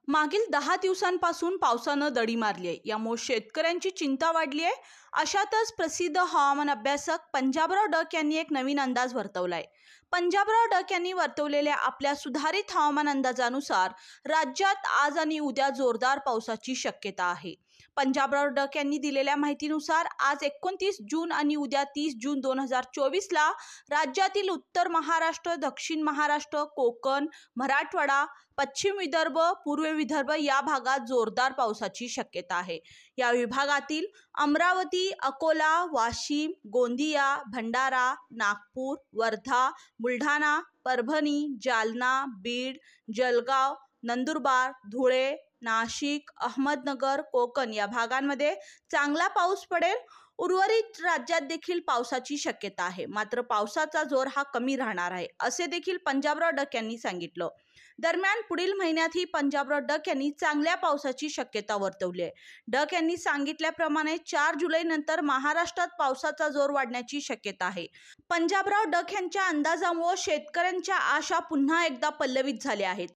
मागील 10 दिवसांपासून पावसानं दडी मारली आहे. यामुळे शेतकऱ्यांची चिंता वाढली आहे. अशातच प्रसिद्ध हवामान अभ्यासक पंजाबराव डक यांनी एक नवीन अंदाज वर्तवलाय. पंजाबराव डक यांनी वर्तवलेल्या आपल्या सुधारित हवामान अंदाजानुसार राज्यात आज आणि उद्या जोरदार पावसाची शक्यता आहे. पंजाबराव डक यांनी दिलेल्या माहितीनुसार आज 29 जून आणि उद्या 30 जून 2024 ला राज्यातील उत्तर महाराष्ट्र, दक्षिण महाराष्ट्र, कोकण, मराठवाडा, पश्चिम विदर्भ, पूर्व विदर्भ या भागात जोरदार पावसाची शक्यता आहे. या विभागातील अमरावती, अकोला, वाशिम, गोंदिया, भंडारा, नागपूर, वर्धा, बुलढाणा, परभणी, जालना, बीड, जळगाव, नंदुरबार, धुळे, नाशिक, अहमदनगर, कोकण या भागांमध्ये चांगला पाऊस पडेल. उर्वरित राज्यात देखील पावसाची शक्यता आहे. मात्र पावसाचा जोर हा कमी राहणार आहे, असे देखील पंजाबराव डक यांनी सांगितलं. दरम्यान पुढील महिन्यातही पंजाबराव डक यांनी चांगल्या पावसाची शक्यता वर्तवली आहे. डक यांनी सांगितल्याप्रमाणे 4 जुलै नंतर महाराष्ट्रात पावसाचा जोर वाढण्याची शक्यता आहे. पंजाबराव डक यांच्या अंदाजामुळे शेतकऱ्यांच्या आशा पुन्हा एकदा पल्लवित झाल्या आहेत.